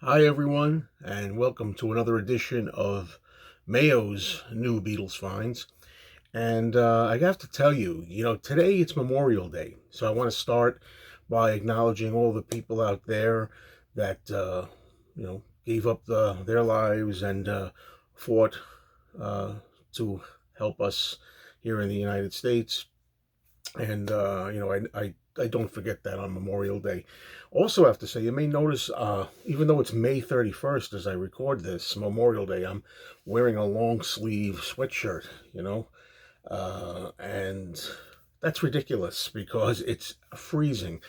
Hi, everyone, and welcome to another edition of Mayo's new Beatles Finds. And I have to tell you, today it's Memorial Day. So I want to start by acknowledging all the people out there that, gave up their lives and fought uh, to help us here in the United States. And I don't forget that on Memorial Day. Also, have to say, you may notice, even though it's May 31st as I record this, Memorial Day, I'm wearing a long sleeve sweatshirt, and that's ridiculous because it's freezing.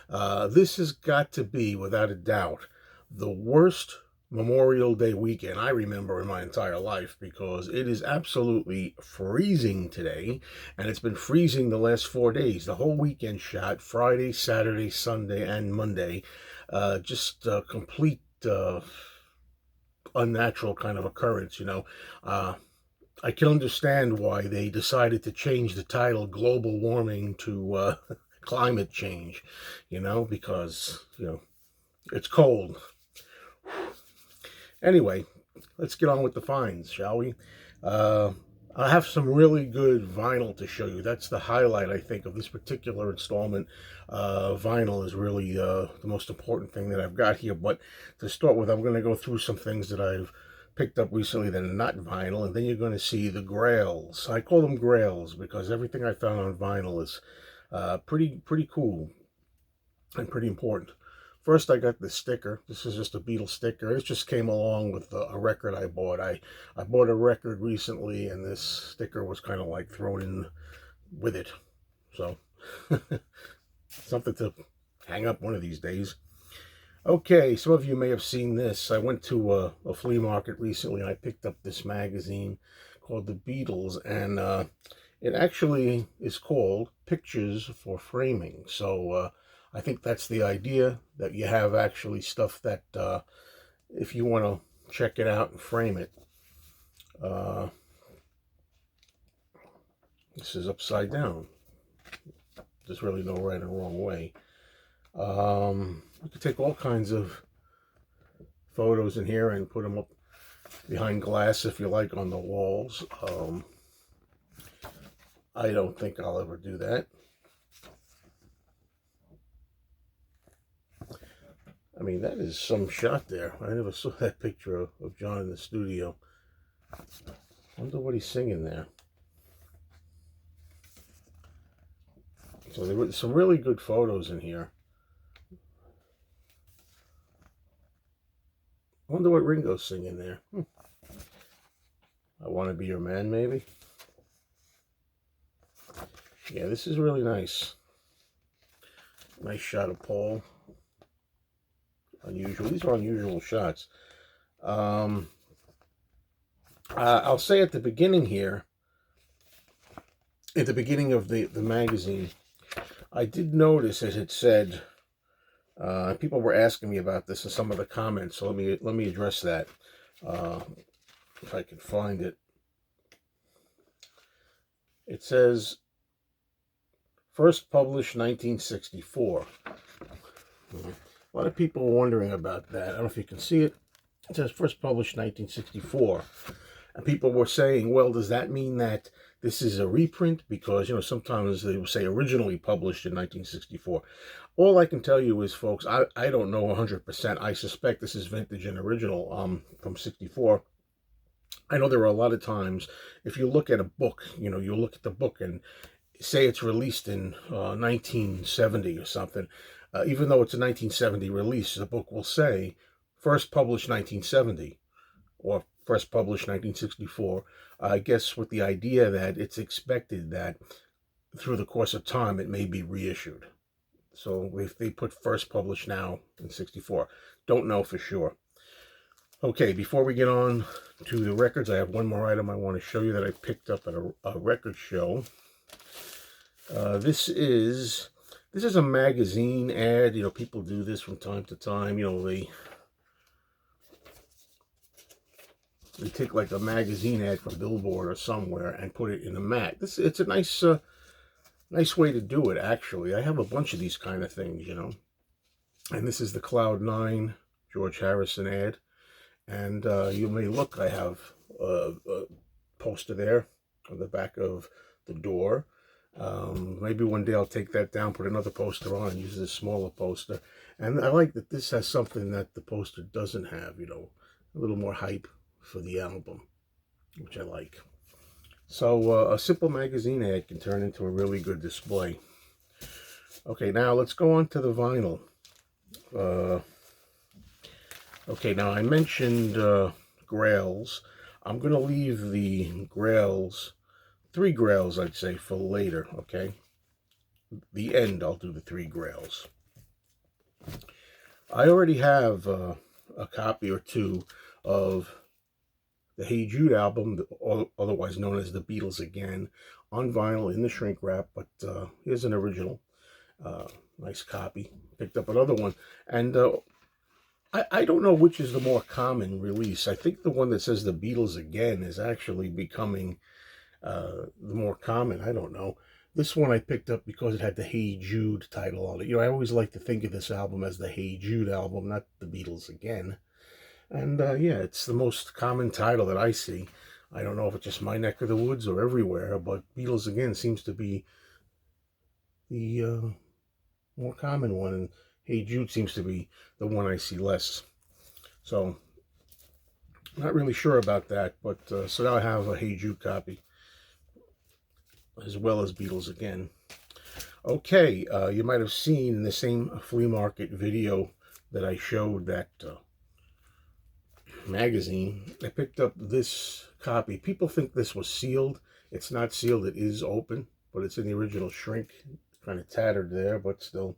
This has got to be, without a doubt, the worst Memorial Day weekend I remember in my entire life because it is absolutely freezing today, and it's been freezing the last 4 days. The whole weekend shot Friday, Saturday, Sunday, and Monday. Just a complete unnatural kind of occurrence. I can understand why they decided to change the title global warming to climate change, because, it's cold. Anyway, let's get on with the finds, shall we? Uh, I have some really good vinyl to show you. That's the highlight, I think, of this particular installment. Vinyl is really the most important thing that I've got here. But to start with, I'm going to go through some things that I've picked up recently that are not vinyl, and then you're going to see the Grails. I call them Grails because everything I found on vinyl is pretty cool and pretty important. First, I got this sticker. This is just a Beatles sticker. It just came along with a record I bought. I bought a record recently, and this sticker was kind of like thrown in with it. So, something to hang up one of these days. Okay, some of you may have seen this. I went to a flea market recently, and I picked up this magazine called The Beatles, and it actually is called Pictures for Framing. So I think that's the idea, that you have actually stuff that if you want to check it out and frame it. Uh, this is upside down. There's really no right or wrong way. You can take all kinds of photos in here and put them up behind glass if you like on the walls. I don't think I'll ever do that. I mean, that is some shot there. I never saw that picture of John in the studio. I wonder what he's singing there. So there were some really good photos in here. I wonder what Ringo's singing there. I Want to Be Your Man, maybe? Yeah, this is really nice. Nice shot of Paul. Unusual. These are unusual shots. I'll say at the beginning here, at the beginning of the magazine, I did notice it had said, people were asking me about this in some of the comments, so let me address that, if I can find it. It says, first published 1964. A lot of people are wondering about that. I don't know if you can see it. It says first published 1964. And people were saying, well, does that mean that this is a reprint? Because, sometimes they will say originally published in 1964. All I can tell you is, folks, I don't know 100%. I suspect this is vintage and original from 64. I know there are a lot of times, if you look at a book, you look at the book and say it's released in 1970 or something. Even though it's a 1970 release, the book will say first published 1970 or first published 1964. I guess with the idea that it's expected that through the course of time it may be reissued. So if they put first published now in 64, don't know for sure. Okay, before we get on to the records, I have one more item I want to show you that I picked up at a record show. This is a magazine ad. People do this from time to time. They take like a magazine ad from Billboard or somewhere and put it in a mat. It's a nice way to do it. Actually, I have a bunch of these kind of things. And this is the Cloud 9 George Harrison ad. And you may look, I have a poster there on the back of the door. Maybe one day I'll take that down, put another poster on, and use this smaller poster. And I like that this has something that the poster doesn't have, you know, a little more hype for the album, which I like. So a simple magazine ad can turn into a really good display. Okay, now let's go on to the vinyl. Okay, now I mentioned Grails. I'm going to leave the Grails, 3 Grails I'd say, for later, okay? The end, I'll do the 3 Grails. I already have a copy or 2 of the Hey Jude album, otherwise known as the Beatles Again, on vinyl in the shrink wrap, but here's an original. Nice copy. Picked up another one, and I don't know which is the more common release. I think the one that says the Beatles Again is actually becoming the more common. I don't know. This one I picked up because it had the Hey Jude title on it. You know, I always like to think of this album as the Hey Jude album, not the Beatles Again. And yeah, it's the most common title that I see. I don't know if it's just my neck of the woods or everywhere, but Beatles Again seems to be the more common one, and Hey Jude seems to be the one I see less. So, not really sure about that, but so now I have a Hey Jude copy, as well as Beatles Again. Okay, you might have seen in the same flea market video that I showed that magazine, I picked up this copy. People think this was sealed. It's not sealed, it is open, but it's in the original shrink. Kind of tattered there, but still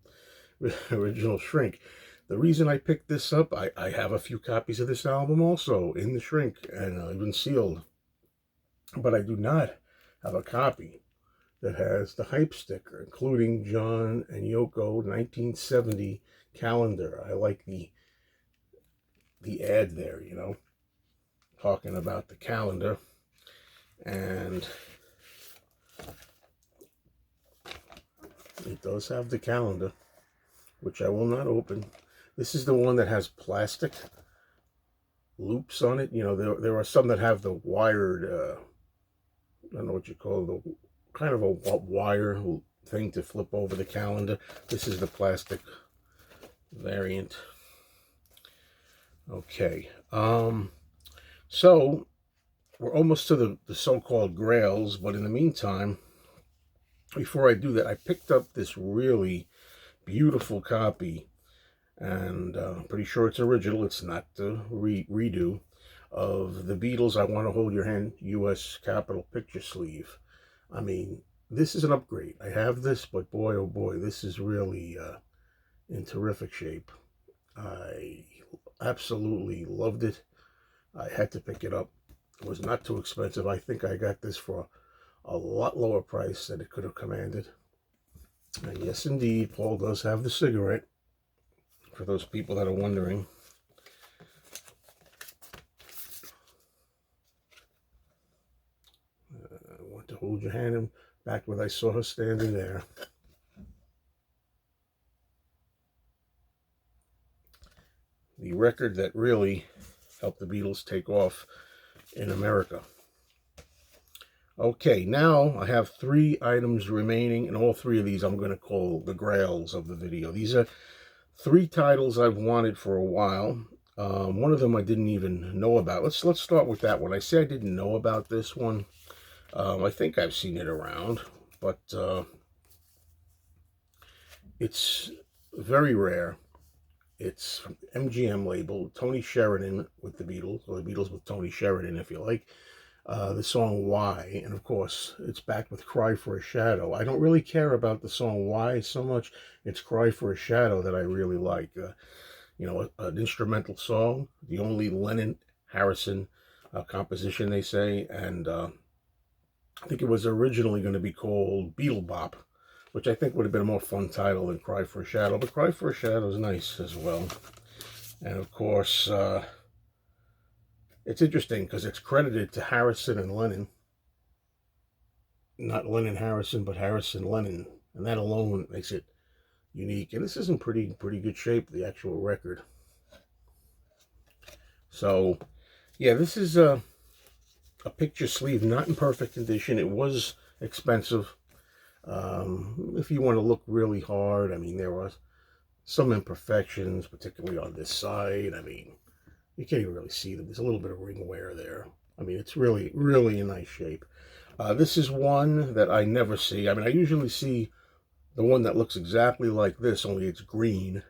original shrink. The reason I picked this up, I have a few copies of this album also in the shrink and even sealed, but I do not have a copy that has the hype sticker, including John and Yoko 1970 calendar. I like the ad there, you know, talking about the calendar. And it does have the calendar, which I will not open. This is the one that has plastic loops on it. You know, there are some that have the wired, I don't know what you call it, the kind of a wire thing to flip over the calendar. This is the plastic variant. Okay, so we're almost to the so-called Grails, but in the meantime, before I do that, I picked up this really beautiful copy, and I'm pretty sure it's original. It's not the redo of the Beatles' I Want to Hold Your Hand U.S. Capitol picture sleeve. I mean, this is an upgrade. I have this, but boy, oh boy, this is really in terrific shape. I absolutely loved it. I had to pick it up. It was not too expensive. I think I got this for a lot lower price than it could have commanded. And yes, indeed, Paul does have the cigarette, for those people that are wondering. I want to hold your hand in back where I saw her standing there. The record that really helped the Beatles take off in America. Okay, now I have 3 items remaining, and all 3 of these I'm going to call the Grails of the video. These are 3 titles I've wanted for a while. One of them I didn't even know about. Let's start with that one. I say I didn't know about this one. I think I've seen it around, but it's very rare. It's from MGM label, Tony Sheridan with the Beatles, or the Beatles with Tony Sheridan, if you like. The song Why, and of course, it's backed with Cry for a Shadow. I don't really care about the song Why so much. It's Cry for a Shadow that I really like. You know, an instrumental song, the only Lennon-Harrison composition, they say, and I think it was originally going to be called Beatle Bop, which I think would have been a more fun title than Cry for a Shadow, but Cry for a Shadow is nice as well. And of course, it's interesting because it's credited to Harrison and Lennon. Not Lennon-Harrison, but Harrison-Lennon. And that alone makes it unique. And this is in pretty good shape, the actual record. So, yeah, this is a picture sleeve, not in perfect condition. It was expensive. If you want to look really hard, I mean, there was some imperfections, particularly on this side. I mean, you can't even really see them. There's a little bit of ring wear there. I mean, it's really, really in nice shape. This is one that I never see. I mean, I usually see the one that looks exactly like this, only it's green,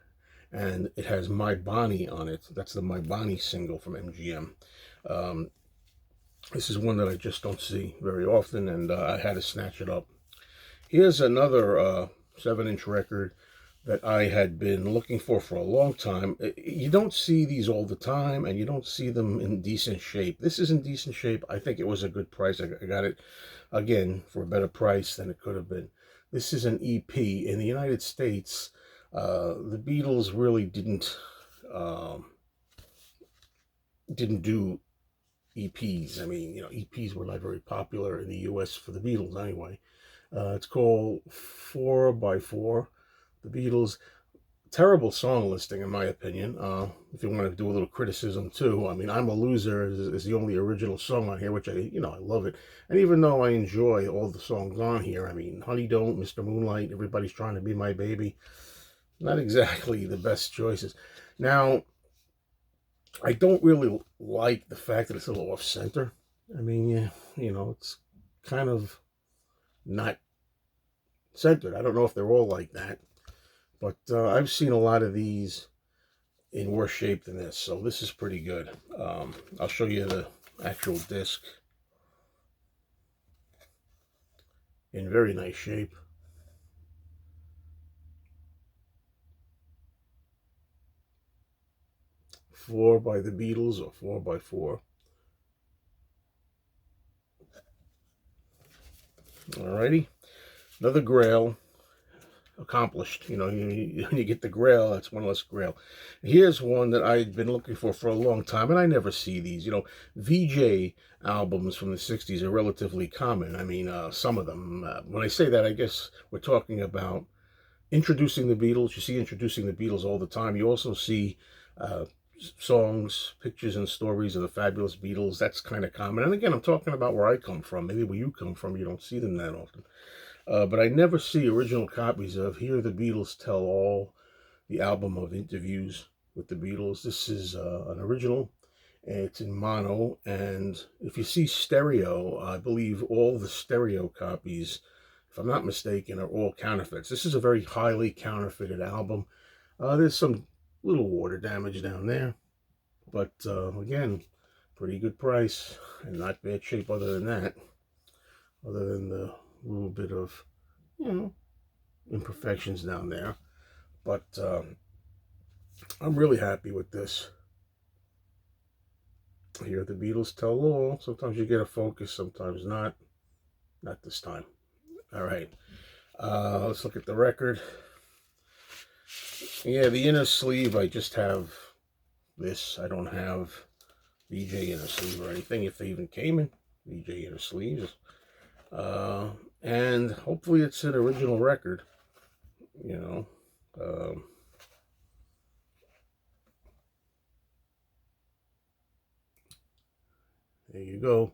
and it has My Bonnie on it. That's the My Bonnie single from MGM. Um, this is one that I just don't see very often, and I had to snatch it up. Here's another 7-inch record that I had been looking for a long time. You don't see these all the time, and you don't see them in decent shape. This is in decent shape. I think it was a good price. I got it, again, for a better price than it could have been. This is an EP. In the United States, the Beatles really didn't do EPs. I mean, EPs were not very popular in the U.S. for the Beatles anyway. It's called 4x4, the Beatles. Terrible song listing, in my opinion. If you want to do a little criticism too, I mean, I'm a Loser is the only original song on here, which I love it. And even though I enjoy all the songs on here, I mean, Honey Don't, Mr. Moonlight, Everybody's Trying to Be My Baby, not exactly the best choices. Now, I don't really like the fact that it's a little off center. I mean, it's kind of not centered. I don't know if they're all like that, but I've seen a lot of these in worse shape than this, so this is pretty good. I'll show you the actual disc in very nice shape. 4 by the Beatles or 4x4. Alrighty, another Grail. Accomplished. When you get the Grail, that's one less Grail. Here's one that I'd been looking for a long time, and I never see these. VJ albums from the 60s are relatively common. I mean, some of them. When I say that, I guess we're talking about introducing the Beatles. You see introducing the Beatles all the time. You also see songs, pictures, and stories of the fabulous Beatles. That's kind of common. And again, I'm talking about where I come from. Maybe where you come from, you don't see them that often. But I never see original copies of Hear the Beatles Tell All, the album of interviews with the Beatles. This is an original. It's in mono. And if you see stereo, I believe all the stereo copies, if I'm not mistaken, are all counterfeits. This is a very highly counterfeited album. There's some little water damage down there. But again, pretty good price and not bad shape other than that. Other than the little bit of, imperfections down there. But I'm really happy with this. Hear the Beatles Tell All. Sometimes you get a focus, sometimes not. Not this time. All right. Let's look at the record. Yeah, the inner sleeve, I just have this. I don't have VJ inner sleeve or anything, if they even came in VJ inner sleeves. And hopefully it's an original record, there you go.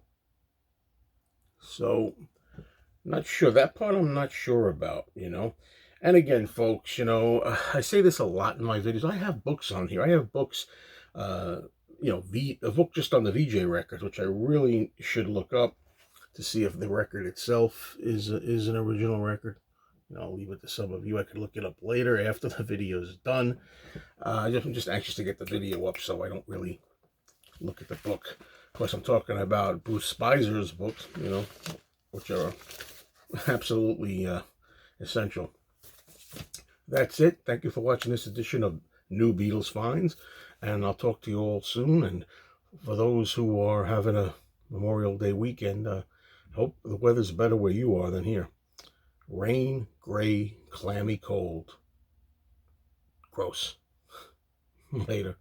So, not sure. That part I'm not sure about, And again, folks, I say this a lot in my videos. I have books on here. I have books, a book just on the VJ records, which I really should look up to see if the record itself is an original record. I'll leave it to some of you. I could look it up later after the video is done. I'm just anxious to get the video up so I don't really look at the book. Of course, I'm talking about Bruce Spizer's books, which are absolutely essential. That's it. Thank you for watching this edition of New Beatles Finds, and I'll talk to you all soon. And for those who are having a Memorial Day weekend, hope the weather's better where you are than here. Rain, gray, clammy, cold. Gross. Later.